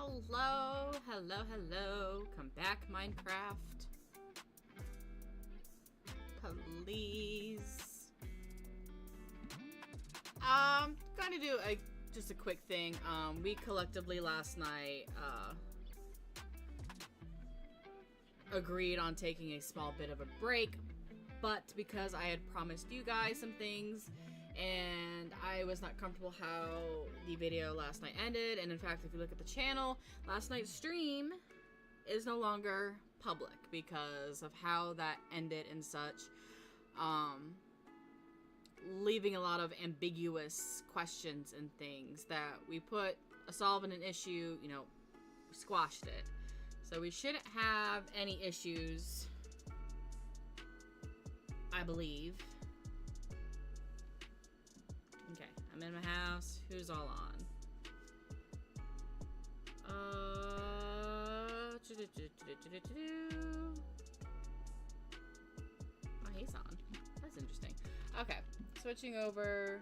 Hello, hello, hello. Come back, Minecraft. Please. Gonna do just a quick thing. We collectively last night, agreed on taking a small bit of a break, but because I had promised you guys some things, and I was not comfortable how the video last night ended, and in fact, if you look at the channel, last night's stream is no longer public because of how that ended and such, leaving a lot of ambiguous questions and things that we put a solve in an issue, you know, squashed it. So we shouldn't have any issues, I believe. Okay, I'm in my house. Who's all on? Oh, he's on. That's interesting. Okay, switching over.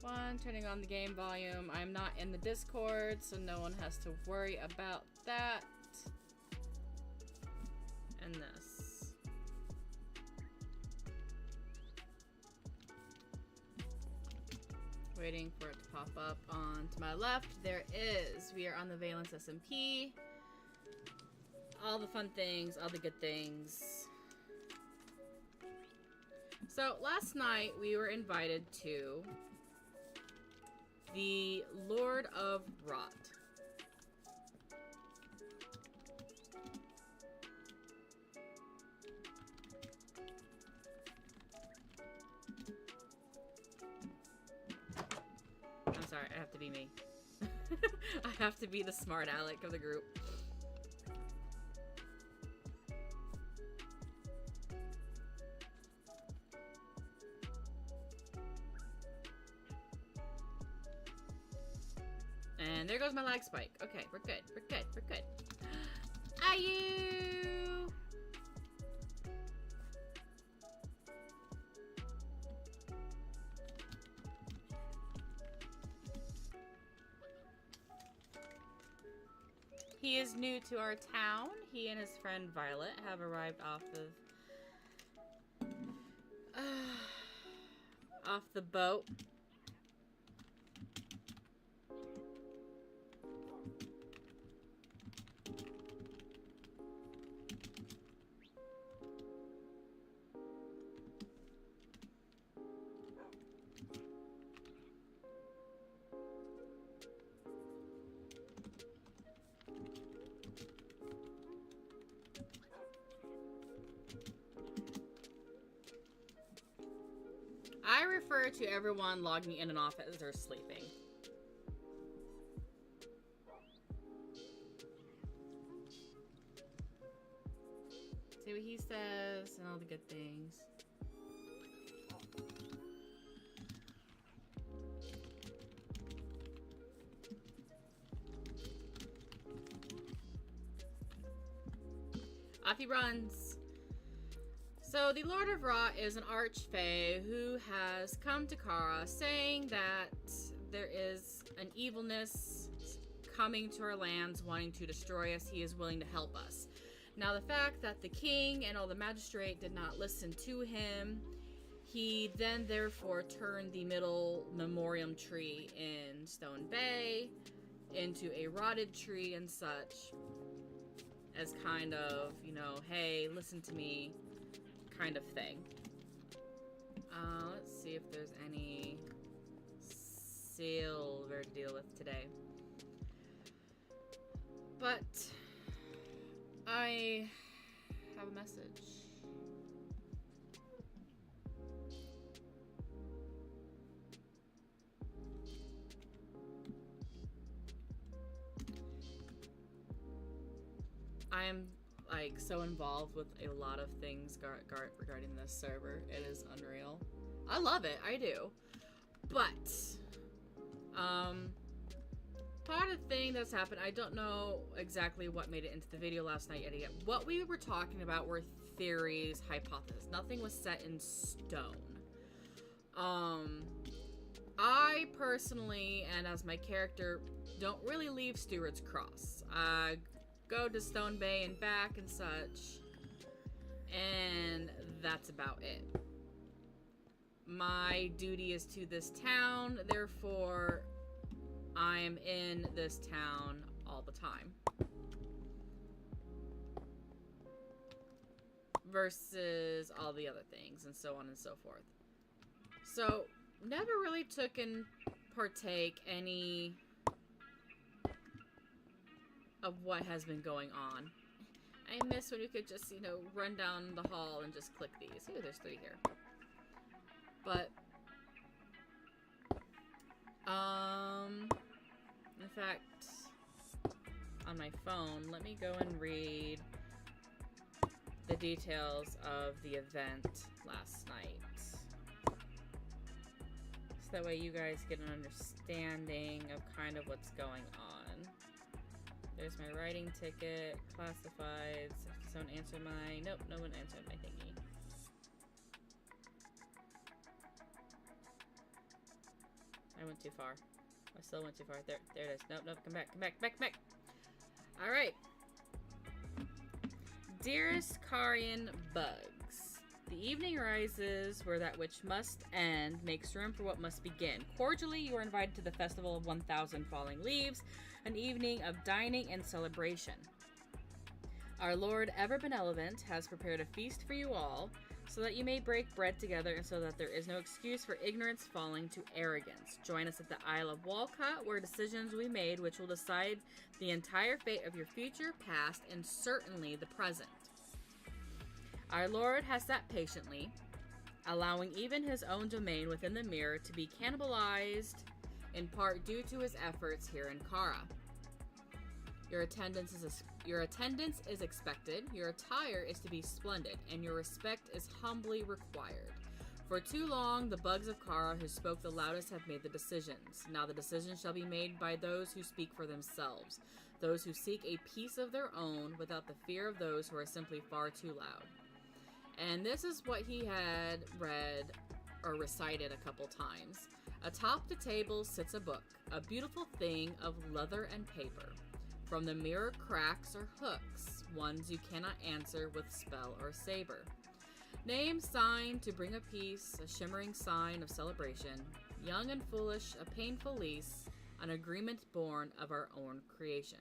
One, turning on the game volume. I'm not in the Discord, so no one has to worry about that. And this. Waiting for it to pop up. On to my left, there is. We are on the Valence SMP. All the fun things, all the good things. So last night we were invited to the Lord of Rot. I'm sorry, I have to be me. I have to be the smart aleck of the group. And there goes my lag spike. Okay, we're good. We're good. We're good. Are you? He is new to our town. He and his friend Violet have arrived off the boat. I refer to everyone logging in and off as they're sleeping. See what he says and all the good things. Off he runs. So the Lord of Rot is an archfey who has come to Kara saying that there is an evilness coming to our lands wanting to destroy us. He is willing to help us. Now the fact that the king and all the magistrate did not listen to him, he then therefore turned the middle memoriam tree in Stone Bay into a rotted tree and such, as kind of, you know, hey, listen to me kind of thing. Let's see if there's any silver to deal with today. But I have a message. I am like so involved with a lot of things regarding this server. It is unreal. I love it. I do. But part of the thing that's happened, I don't know exactly what made it into the video last night yet. What we were talking about were theories, hypotheses. Nothing was set in stone. I personally, and as my character don't really leave Stewart's Cross. Go to Stone Bay and back and such, and that's about it. My duty is to this town, therefore I am in this town all the time. Versus all the other things, and so on and so forth. So, never really took and partake any of what has been going on. I miss when you could just, you know, run down the hall and just click these. Ooh, there's 3 here. But, in fact, on my phone, let me go and read the details of the event last night. So that way you guys get an understanding of kind of what's going on. There's my writing ticket, classifieds. Someone answered my... Nope, no one answered my thingy. I went too far. I still went too far. There it is. Nope, nope, come back, come back, back, back. Alright. Dearest Carian Bugs, the evening rises where that which must end makes room for what must begin. Cordially, you are invited to the Festival of 1,000 Falling Leaves, an evening of dining and celebration. Our Lord Ever Benevolent has prepared a feast for you all, so that you may break bread together and so that there is no excuse for ignorance falling to arrogance. Join us at the Isle of Walcott, where decisions will be made which will decide the entire fate of your future, past, and certainly the present. Our Lord has sat patiently, allowing even his own domain within the mirror to be cannibalized, in part due to his efforts here in Kara. Your attendance is expected, your attire is to be splendid, and your respect is humbly required. For too long, the bugs of Kara who spoke the loudest have made the decisions. Now the decisions shall be made by those who speak for themselves, those who seek a peace of their own without the fear of those who are simply far too loud. And this is what he had read or recited a couple times. Atop the table sits a book, a beautiful thing of leather and paper. From the mirror cracks or hooks, ones you cannot answer with spell or saber. Name signed to bring a peace, a shimmering sign of celebration. Young and foolish, a painful lease, an agreement born of our own creation.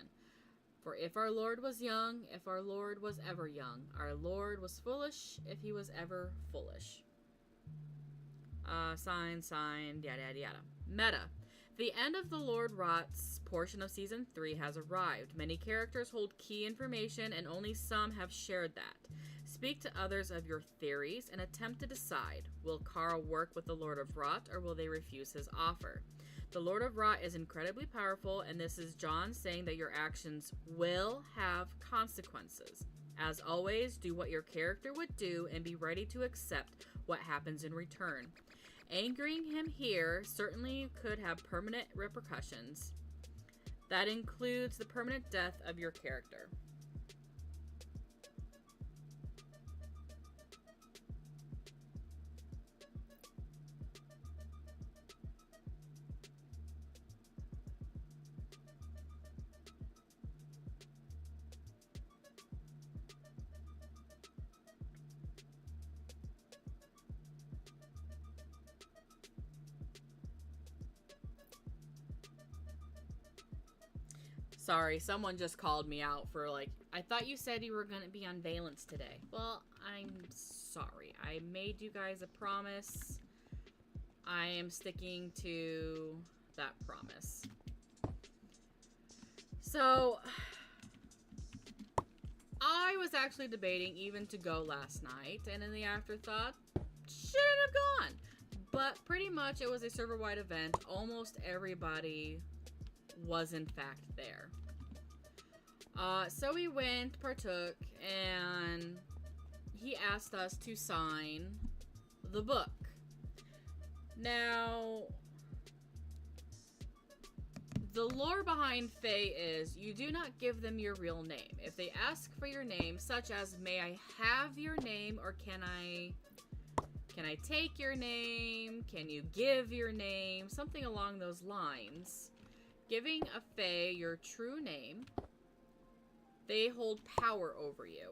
For if our Lord was young, if our Lord was ever young, our Lord was foolish if he was ever foolish. Signed, yada yada yada. Meta. The end of the Lord Rot's portion of Season 3 has arrived. Many characters hold key information, and only some have shared that. Speak to others of your theories and attempt to decide. Will Kara work with the Lord of Rot, or will they refuse his offer? The Lord of Rot is incredibly powerful, and this is John saying that your actions will have consequences. As always, do what your character would do and be ready to accept what happens in return. Angering him here certainly could have permanent repercussions. That includes the permanent death of your character. Sorry, someone just called me out for like, I thought you said you were going to be on Valence today. Well, I'm sorry. I made you guys a promise. I am sticking to that promise. So, I was actually debating even to go last night, and in the afterthought, shouldn't have gone. But pretty much it was a server-wide event. Almost everybody was in fact there. So we went, partook, and he asked us to sign the book. Now, the lore behind Fae is you do not give them your real name. If they ask for your name, such as, may I have your name, or can I take your name? Can you give your name? Something along those lines. giving a fae your true name, they hold power over you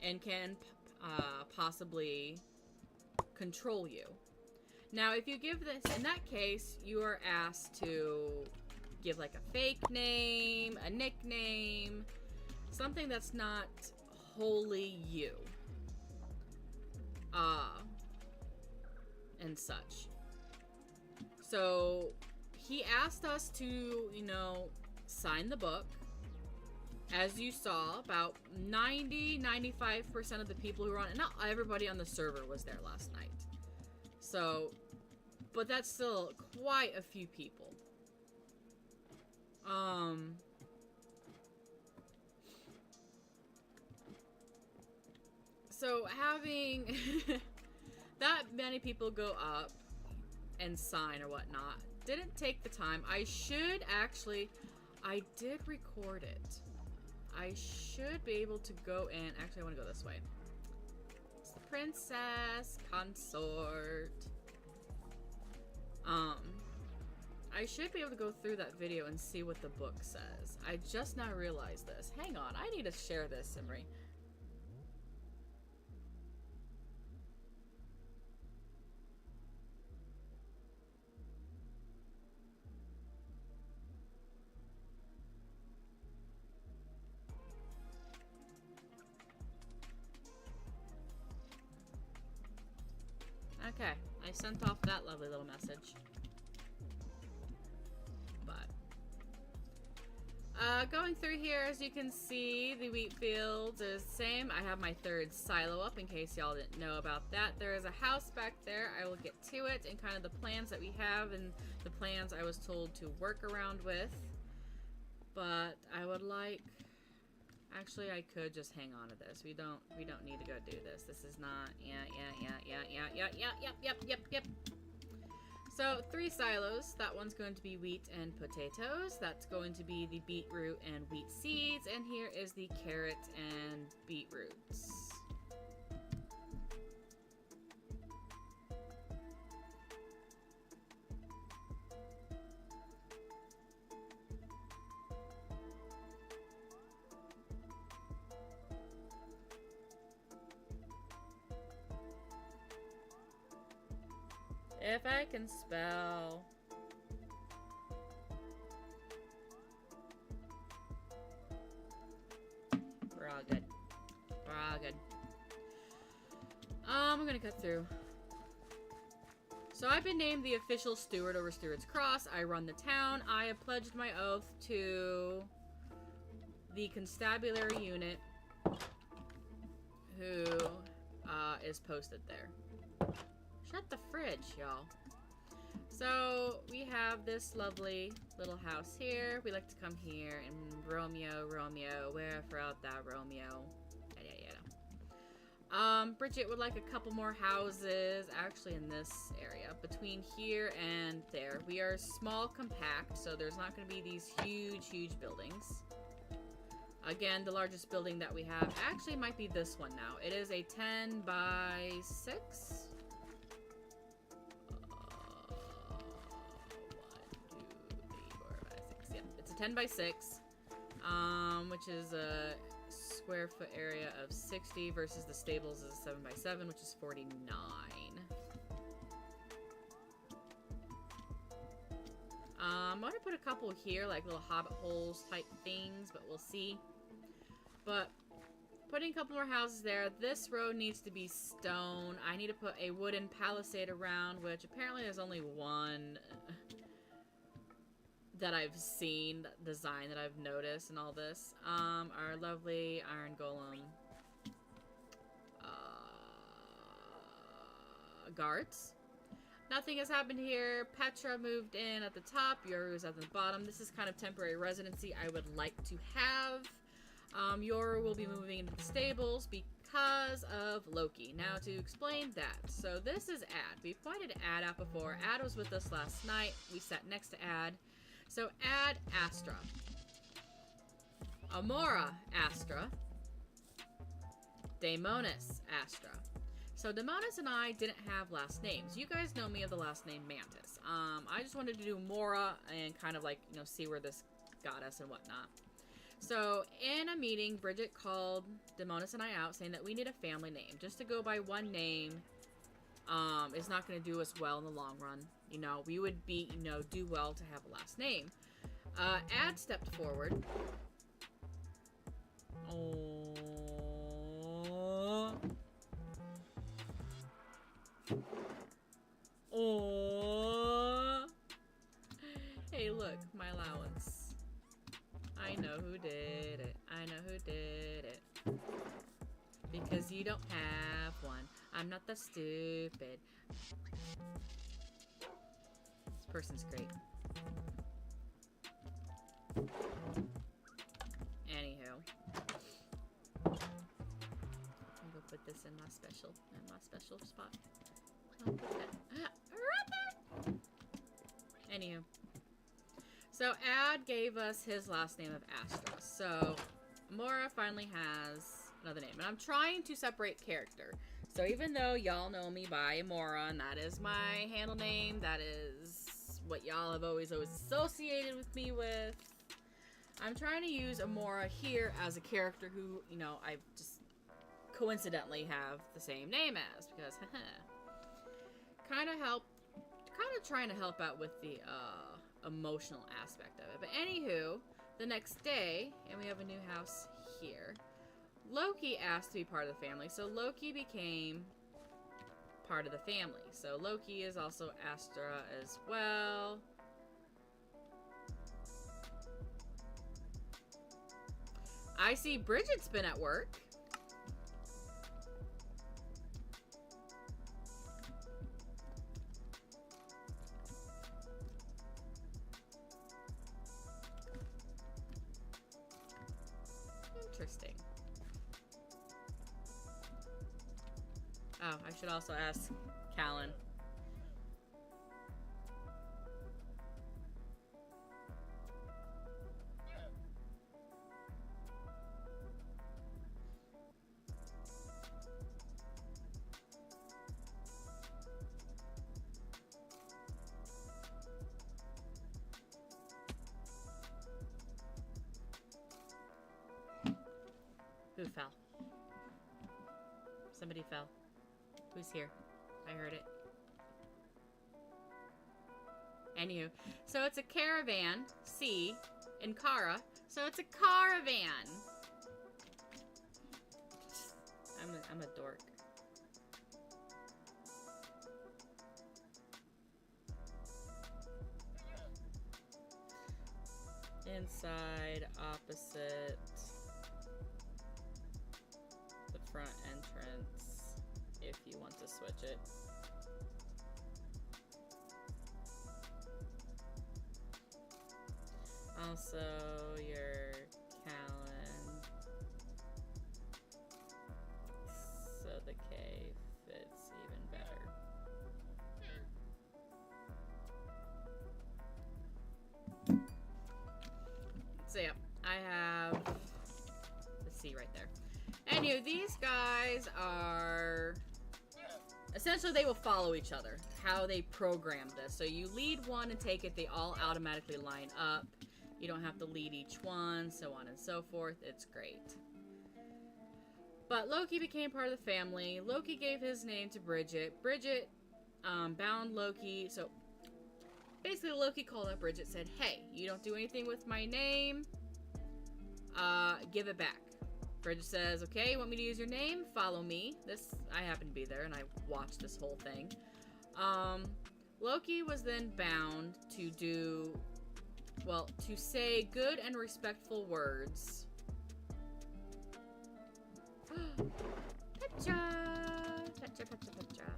and can possibly control you. Now, if you give this, in that case, you are asked to give like a fake name, a nickname, something that's not wholly you. And such. So, he asked us to, you know, sign the book. As you saw, about 90-95% of the people who were on it, not everybody on the server was there last night. So, but that's still quite a few people. So having that many people go up and sign or whatnot didn't take the time. I should actually, I did record it. I should be able to go in. Actually, I want to go this way. It's the princess consort. I should be able to go through that video and see what the book says. I just now realized this. Hang on, I need to share this, Simri. Okay, I sent off that lovely little message. Going through here, as you can see, the wheat fields is the same. I have my third silo up in case y'all didn't know about that. There is a house back there. I will get to it and kind of the plans that we have and the plans I was told to work around with. But I would like... Actually, I could just hang on to this. We don't need to go do this. This is not... Yep. So, 3 silos. That one's going to be wheat and potatoes. That's going to be the beetroot and wheat seeds. And here is the carrot and beetroots. If I can spell. We're all good. We're all good. I'm gonna cut through. So I've been named the official steward over Steward's Cross. I run the town. I have pledged my oath to the constabulary unit who is posted there. Shut the fridge, y'all. So, we have this lovely little house here. We like to come here and Romeo, where art thou, Romeo? Yada. Bridget would like a couple more houses, actually in this area, between here and there. We are small, compact, so there's not going to be these huge buildings. Again, the largest building that we have actually might be this one now. It is a 10 by 6. Yep, it's a 10 by 6, which is a square foot area of 60 versus the stables is a 7 by 7, which is 49. I'm going to put a couple here, like little hobbit holes type things, but we'll see. But putting a couple more houses there. This road needs to be stone. I need to put a wooden palisade around, which apparently there's only one that I've seen, design that I've noticed and all this. Our lovely iron golem guards. Nothing has happened here. Petra moved in at the top. Yoru is at the bottom. This is kind of temporary residency I would like to have. Yoru will be moving into the stables because of Loki. Now to explain that. So this is Ad. We've pointed Ad out before. Ad was with us last night. We sat next to Ad. So Ad Astra. Amora Astra. Daemonis Astra. So Demonis and I didn't have last names. You guys know me of the last name Mantis. I just wanted to do Mora and kind of like, you know, see where this got us and whatnot. So in a meeting, Bridget called Demonis and I out saying that we need a family name. Just to go by one name is not going to do us well in the long run. You know, we would be, you know, do well to have a last name. Ad stepped forward. Oh. Oh. Hey, look, my allowance. I know who did it. I know who did it. Because you don't have one. I'm not that stupid. This person's great. Anywho. I'm gonna put this in my special spot. I'll put that right there. Anywho. So Ad gave us his last name of Astra. So Mora finally has another name. And I'm trying to separate character. So even though y'all know me by Mora, and that is my handle name, that is what y'all have always associated with me with, I'm trying to use Amora here as a character who, you know, I just coincidentally have the same name as, because kind of trying to help out with the emotional aspect of it. But anywho, the next day, and we have a new house here, Loki asked to be part of the family, so Loki became part of the family. So Loki is also Astra as well. I see Bridget's been at work. Interesting. Oh, I should also ask Callan. Who fell? Somebody fell. Who's here? I heard it. Anywho, so it's a caravan, C, in Kara. So it's a caravan. I'm a dork. Inside, opposite the front entrance, if you want to switch it. Also, your Callan, so the K fits even better. So yeah, I have the C right there. Anyway, these guys are essentially, they will follow each other. How they programmed this. So you lead one and take it, they all automatically line up. You don't have to lead each one, so on and so forth. It's great. But Loki became part of the family. Loki gave his name to Bridget. Bridget bound Loki. So basically Loki called up Bridget, said, hey, you don't do anything with my name. Give it back. Bridget says, okay, you want me to use your name? Follow me. I happen to be there, and I watched this whole thing. Loki was then bound to do, well, to say good and respectful words. Petra! Petra, Petra, Petra.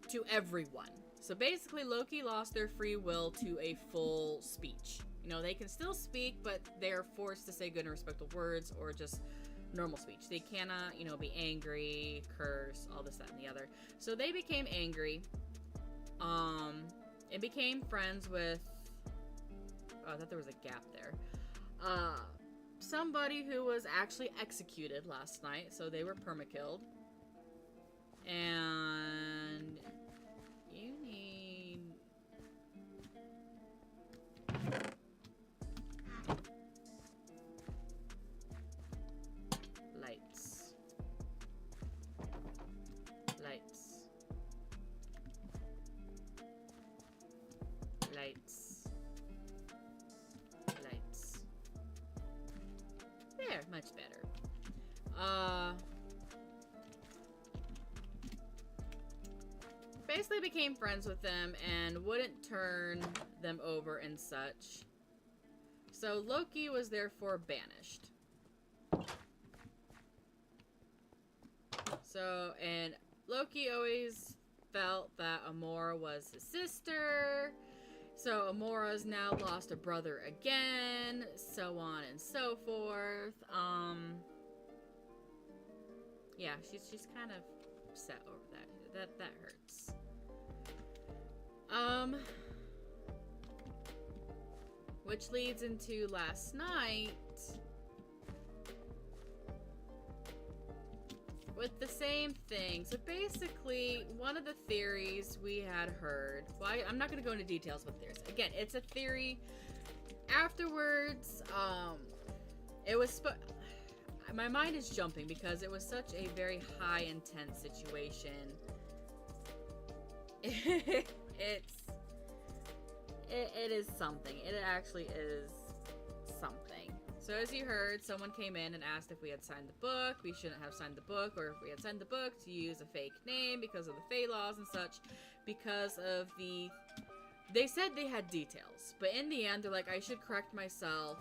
To everyone. So basically, Loki lost their free will to a full speech. You know, they can still speak, but they're forced to say good and respectful words or just normal speech. They cannot, you know, be angry, curse, all this, that, and the other. So they became angry. And became friends with... Oh, I thought there was a gap there. somebody who was actually executed last night, so they were perma-killed. And you need lights. Lights. Lights. Lights. There, much better. Basically became friends with them and wouldn't turn them over and such. So Loki was therefore banished. So, and Loki always felt that Amora was his sister. So Amora's now lost a brother again, so on and so forth. Yeah, she's kind of upset over that. That hurts. Which leads into last night with the same thing. So basically, one of the theories we had heard, well, I'm not going to go into details with theories. Again, it's a theory. Afterwards, it was, my mind is jumping because it was such a very high intense situation. It is something. It actually is something. So as you heard, someone came in and asked if we had signed the book. We shouldn't have signed the book, or if we had signed the book to use a fake name because of the Fae laws and such. Because of the... They said they had details, but in the end, they're like, I should correct myself.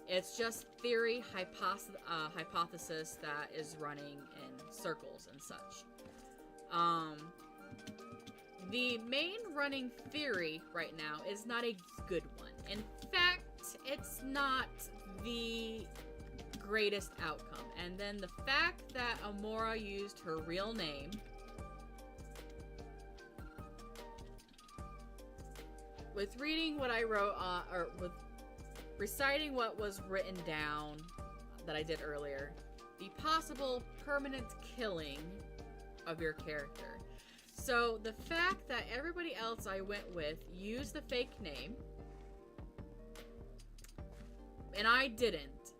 It's just theory, hypothesis that is running in circles and such. The main running theory right now is not a good one. In fact, it's not the greatest outcome. And then the fact that Amora used her real name, with reading what I wrote, or with reciting what was written down that I did earlier, the possible permanent killing of your character. So the fact that everybody else I went with used the fake name, and I didn't,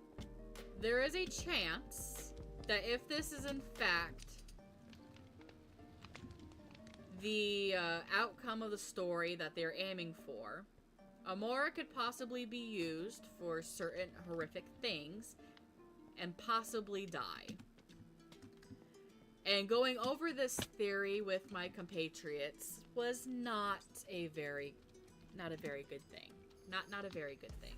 there is a chance that if this is in fact the outcome of the story that they're aiming for, Amora could possibly be used for certain horrific things and possibly die. And going over this theory with my compatriots was not a very good thing. Not a very good thing.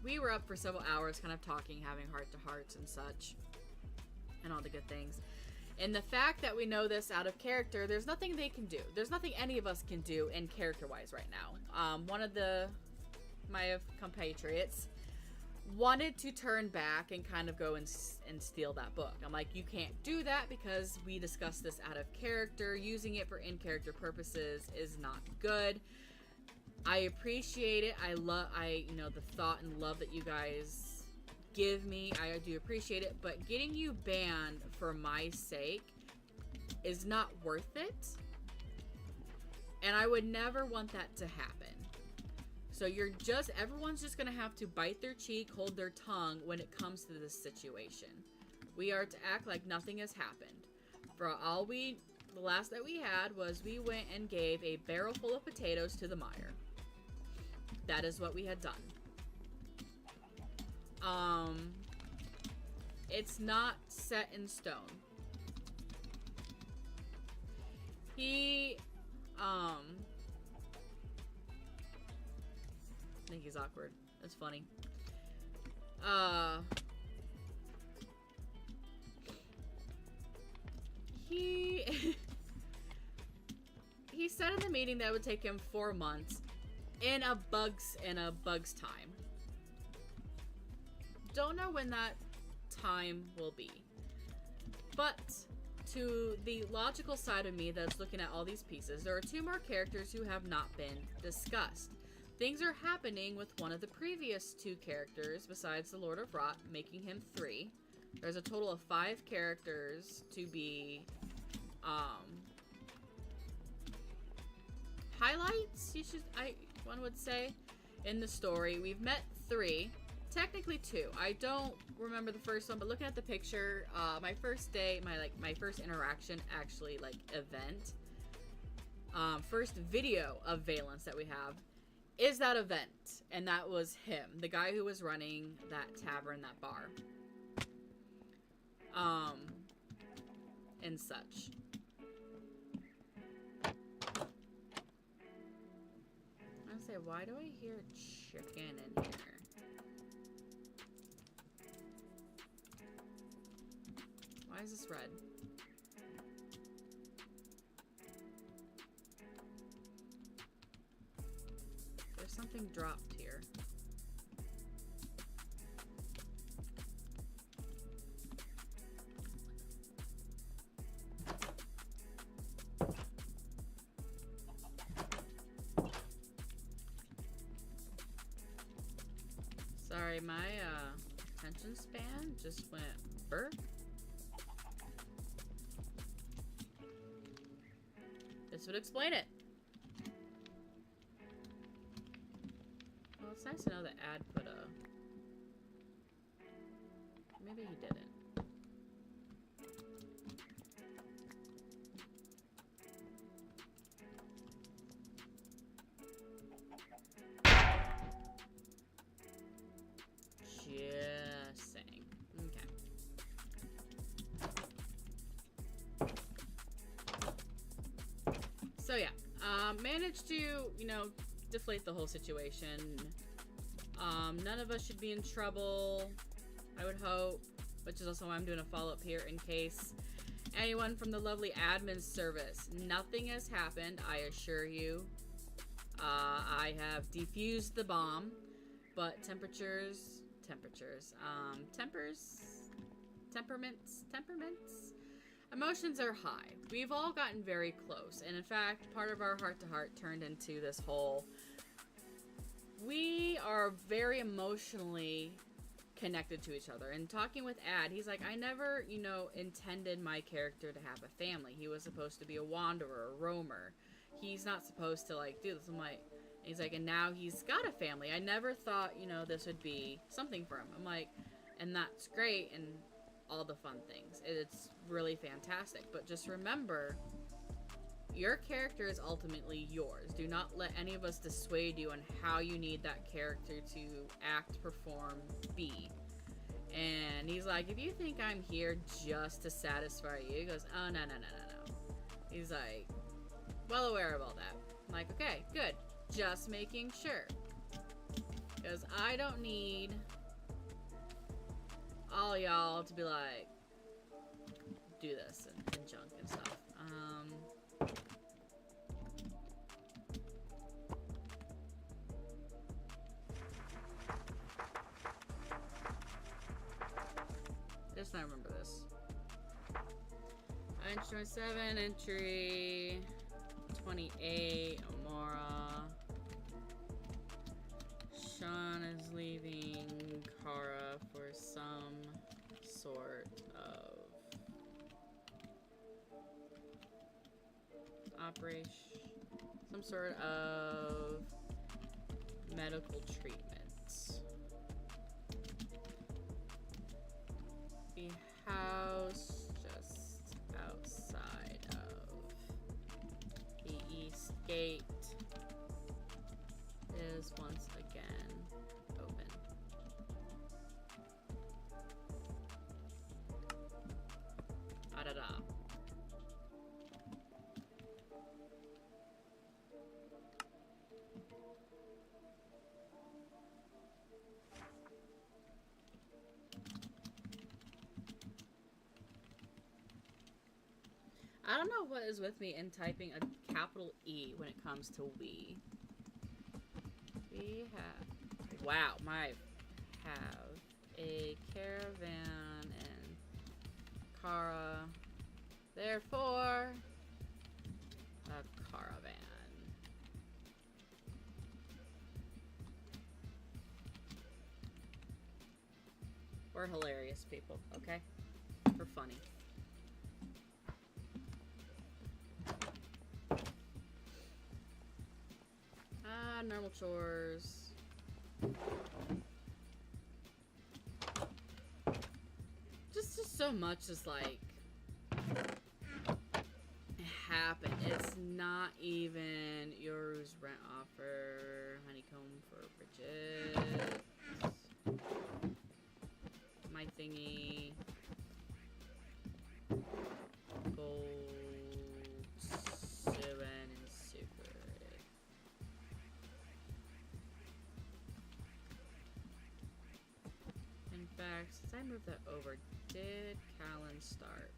We were up for several hours kind of talking, having heart-to-hearts and such, and all the good things. And the fact that we know this out of character, there's nothing they can do. There's nothing any of us can do in character-wise right now. One of my compatriots wanted to turn back and kind of go and steal that book. I'm like, you can't do that because we discussed this out of character. Using it for in-character purposes is not good. I appreciate it. I the thought and love that you guys give me. I do appreciate it, but getting you banned for my sake is not worth it. And I would never want that to happen. So everyone's just gonna have to bite their cheek, hold their tongue when it comes to this situation. We are to act like nothing has happened. The last that we had was we went and gave a barrel full of potatoes to the mire. That is what we had done. It's not set in stone. I think he's awkward. That's funny. He said in the meeting that it would take him 4 months in a bug's time. Don't know when that time will be. But to the logical side of me that's looking at all these pieces, there are 2 more characters who have not been discussed. things are happening with one of the previous 2 characters besides the Lord of Rot, making him 3. There's a total of 5 characters to be, highlights, one would say, in the story. We've met 3. Technically 2. I don't remember the first one, but looking at the picture, my first day, my first interaction, actually, event, first video of Valence that we have, is that event. And that was him, the guy who was running that tavern, that bar. And such. I say, why do I hear chicken in here? Why is this red? There's something dropped here. Sorry, my attention span just went burp. This would explain it. Well, it's nice to know that Ad put a... Maybe he didn't. Just saying. Okay. So yeah, managed to, you know, deflate the whole situation. None of us should be in trouble, I would hope, which is also why I'm doing a follow-up here in case anyone from the lovely admin service. Nothing has happened, I assure you. I have defused the bomb, but temperaments, emotions are high. We've all gotten very close, and in fact, part of our heart-to-heart turned into this whole... We are very emotionally connected to each other. And talking with Ad, he's like, I never, you know, intended my character to have a family. He was supposed to be a wanderer, a roamer. He's not supposed to, like, do this. I'm like... He's like, and now he's got a family. I never thought, you know, this would be something for him. I'm like, and that's great, and all the fun things. It's really fantastic. But just remember, your character is ultimately yours. Do not let any of us dissuade you on how you need that character to act, perform, be. And he's like, if you think I'm here just to satisfy you, he goes, oh, no. He's like, well aware of all that. I'm like, okay, good. Just making sure. Because I don't need all y'all to be like, do this and junk and stuff. Just not remember this. Entry 27, entry 28, Amora. Sean is leaving Kara for some sort of operation, some sort of medical treatment. The house just outside of the East Gate is once again open. Da-da-da. I don't know what is with me in typing a capital E when it comes to we. We have, wow, have a caravan in Kara, therefore, a caravan. We're hilarious people, okay? We're funny. Normal chores. Just so much is like happened. It's not even yours rent offer. Honeycomb for Bridget. My thingy. Gold 7 and secret. In fact, since I moved that over, did Callan start?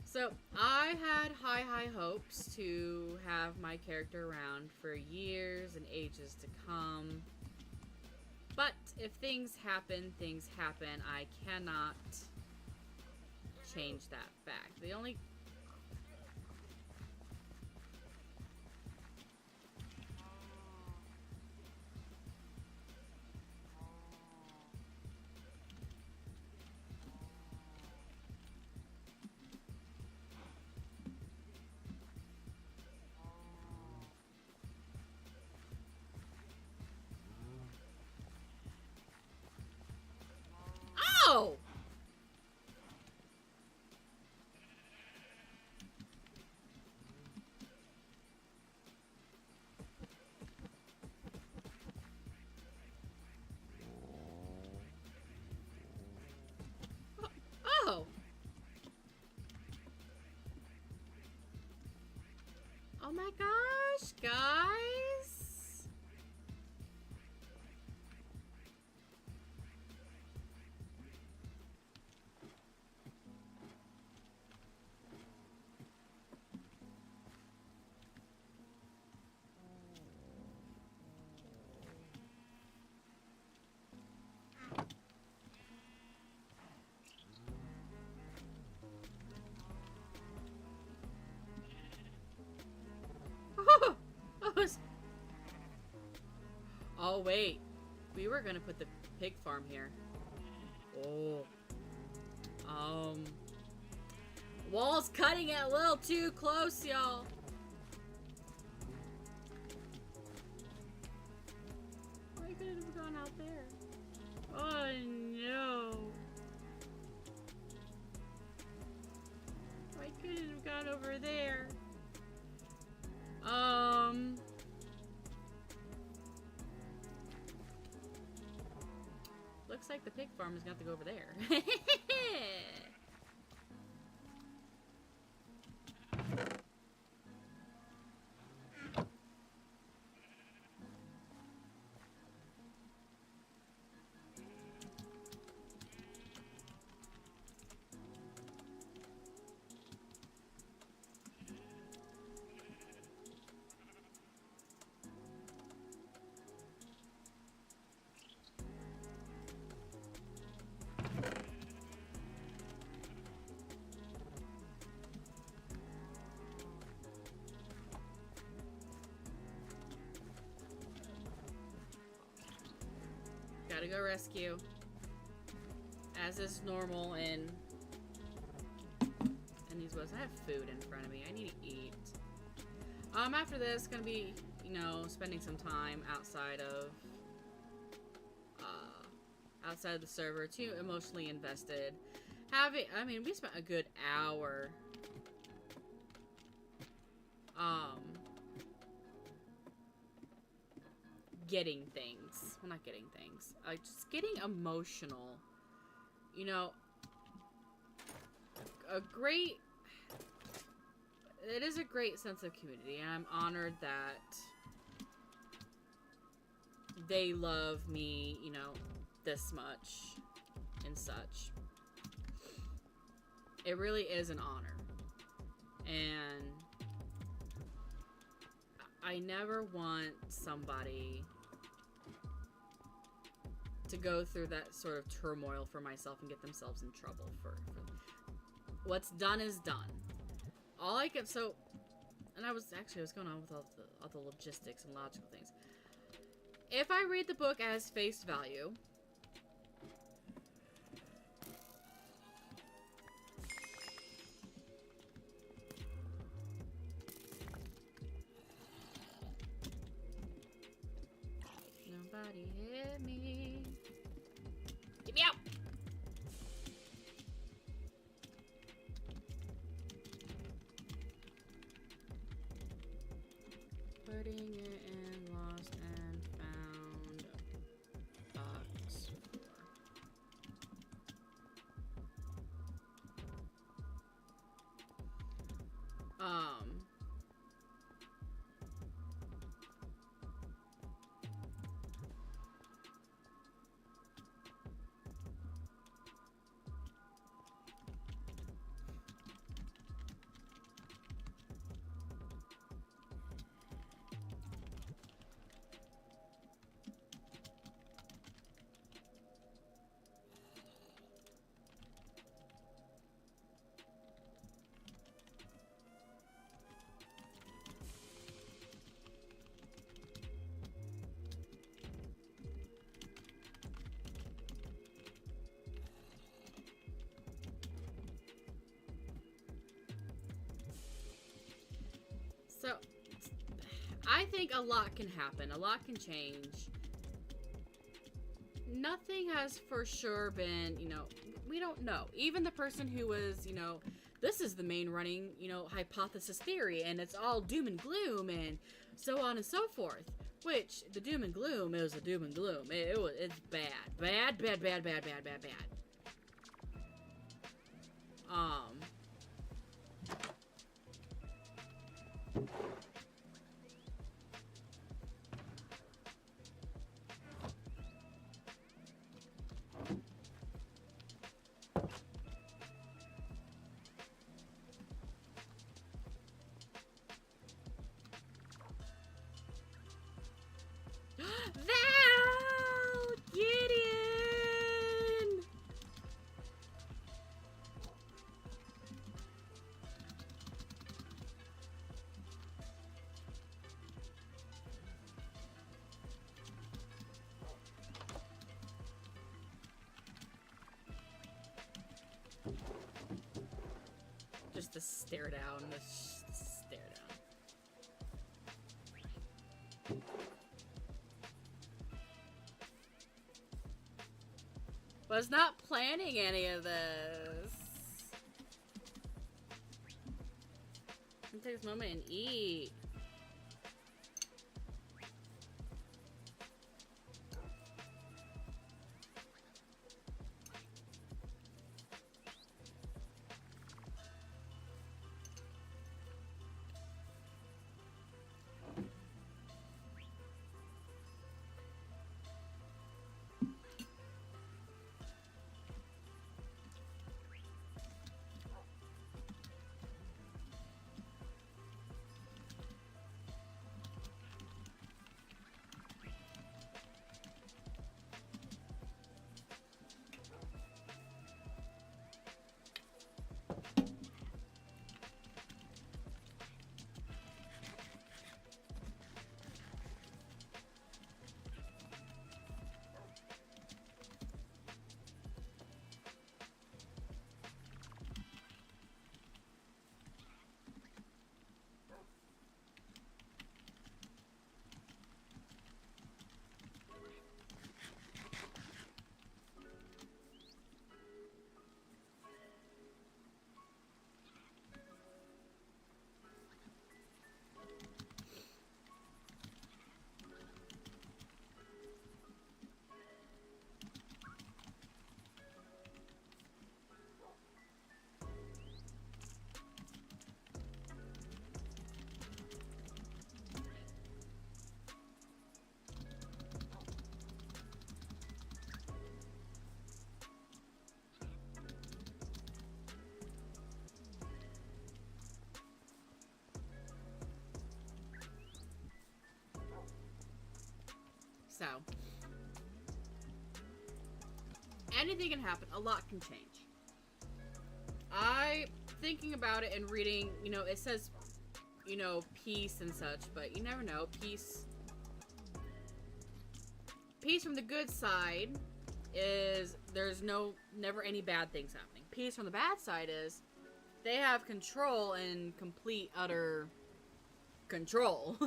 So, I had high hopes to have my character around for years and ages to come. But if things happen, I cannot change that fact. The only... Oh! Oh! Oh my gosh, guys! Oh, wait. We were gonna put the pig farm here. Oh. Wall's cutting it a little too close, y'all. Why couldn't it have gone out there? Oh, no. Why couldn't it have gone over there? Looks like the pig farm is gonna have to go over there. Gotta go rescue. As is normal in these woods. I have food in front of me. I need to eat. After this, gonna be, you know, spending some time outside of the server. Too emotionally invested. I mean, we spent a good hour getting things. Well, not getting things. Just getting emotional. You know, it is a great sense of community, and I'm honored that they love me, you know, this much and such. It really is an honor. And I never want somebody to go through that sort of turmoil for myself and get themselves in trouble for what's done is done. All I get, so, and I was going on with all the logistics and logical things. If I read the book as face value, Get me out! Putting it in lost and found box 4. So, I think a lot can happen. A lot can change. Nothing has for sure been, we don't know. Even the person who was, this is the main running, hypothesis theory, and it's all doom and gloom, and so on and so forth. Which, the doom and gloom is a doom and gloom. It's bad. Bad, bad, bad, bad, bad, bad, bad. Val! Gideon! Just the stare down, the stare down. Was not planning any of this. I'll take this moment and eat. So, anything can happen. A lot can change. Thinking about it and reading, it says, peace and such, but you never know. Peace from the good side is there's never any bad things happening. Peace from the bad side is they have control and complete, utter control.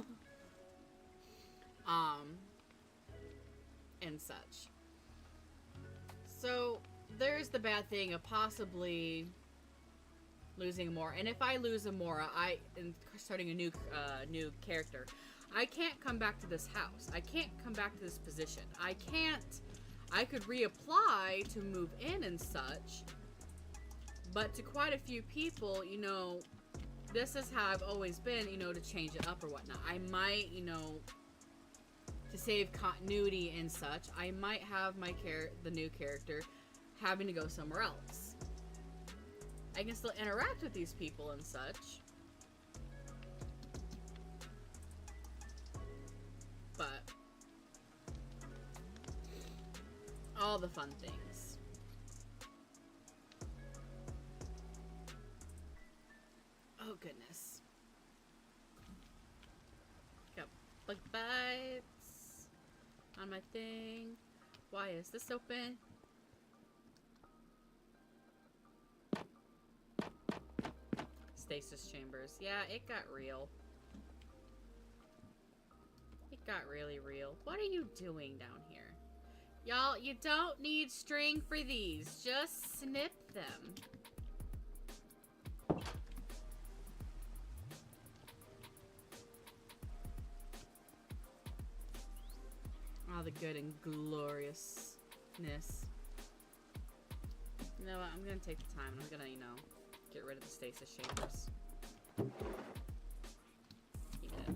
And such. So, there's the bad thing of possibly losing Amora. And if I lose Amora, and starting a new character, I can't come back to this house. I can't come back to this position. I could reapply to move in and such, but to quite a few people, you know, this is how I've always been, you know, to change it up or whatnot. I might, you know, to save continuity and such, I might have the new character having to go somewhere else. I can still interact with these people and such, but all the fun things. Oh goodness. Got bug bites on my thing. Why is this open? Stasis chambers. Yeah, it got real. It got really real. What are you doing down here? Y'all, you don't need string for these. Just snip them. Oh, the good and gloriousness. You know what? I'm gonna take the time. I'm gonna, you know, get rid of the stasis chambers. Keep it.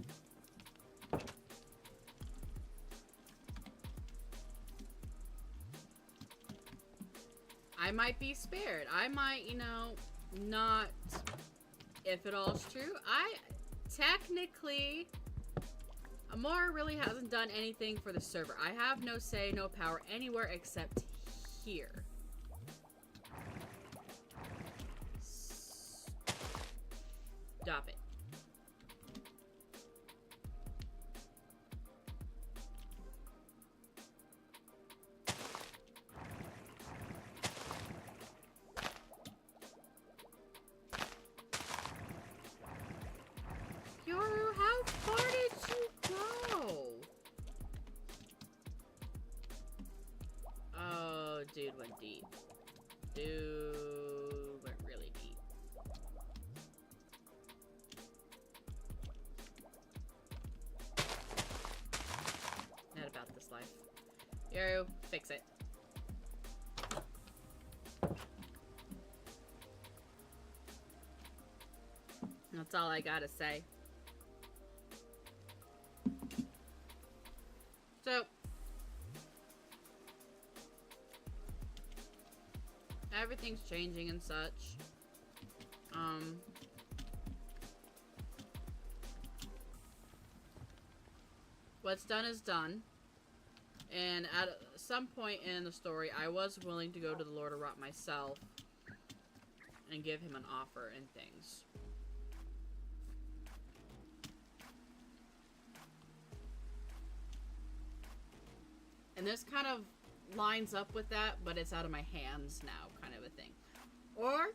I might be spared. I might, you know, not, if it all is true. Technically, Amora really hasn't done anything for the server. I have no say, no power anywhere except here. Stop it. Yoru, how far did you go? Oh, dude went deep. Dude went really deep. Not about this life. Yoru, fix it. That's all I gotta say. So, everything's changing and such. What's done is done. And at some point in the story, I was willing to go to the Lord of Rot myself and give him an offer and things. And this kind of lines up with that, but it's out of my hands now, kind of a thing. Or,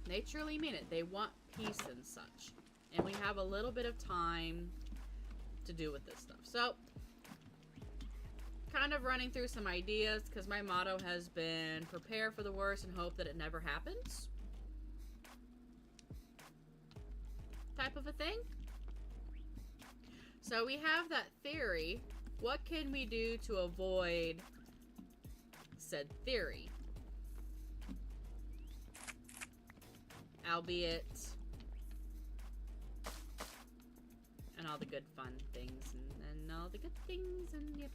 they truly mean it. They want peace and such. And we have a little bit of time to do with this stuff. So, kind of running through some ideas, because my motto has been prepare for the worst and hope that it never happens. Type of a thing. So we have that theory. What can we do to avoid said theory? Albeit, and all the good fun things, and all the good things, and yep.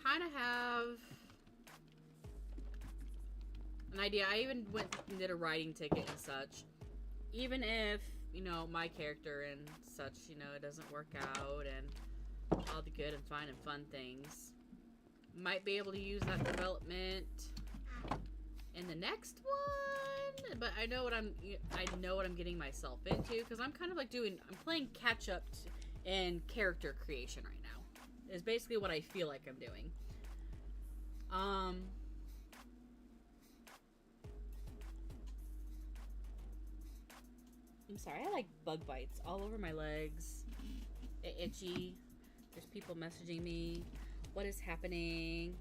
Kind of have an idea. I even went and did a writing ticket and such. Even if, you know, my character and such, you know, it doesn't work out and all the good and fine and fun things, might be able to use that development in the next one. But I know what I'm getting myself into, because I'm kind of like I'm playing catch up in character creation right now. Is basically what I feel like I'm doing. I'm sorry, I like bug bites all over my legs. Itchy. There's people messaging me. What is happening?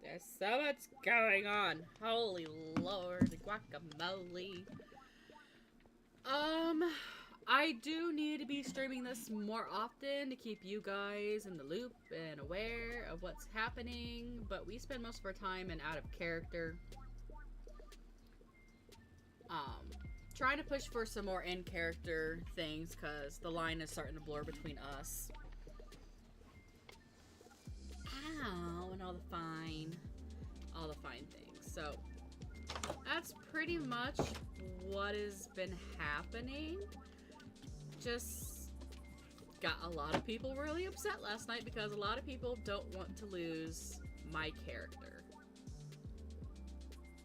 There's so much going on. Holy Lord, guacamole. I do need to be streaming this more often to keep you guys in the loop and aware of what's happening, but we spend most of our time in out of character. Trying to push for some more in-character things because the line is starting to blur between us. Ow, and all the fine things. So that's pretty much what has been happening. Just got a lot of people really upset last night because a lot of people don't want to lose my character,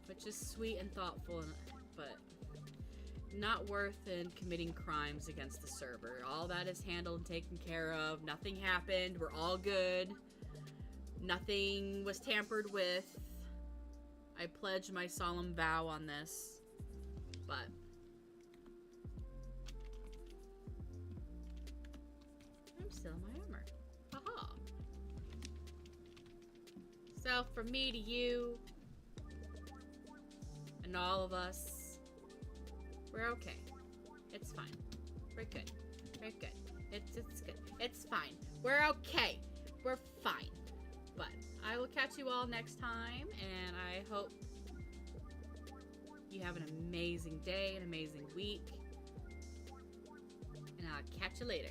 which is sweet and thoughtful, but not worth in committing crimes against the server. All that is handled and taken care of. Nothing happened. We're all good. Nothing was tampered with. I pledge my solemn vow on this. But I'm still in my armor. Haha. So from me to you and all of us, we're okay. It's fine. We're good. We're good. It's good. It's fine. We're okay. We're fine. But I will catch you all next time, and I hope you have an amazing day, an amazing week, and I'll catch you later.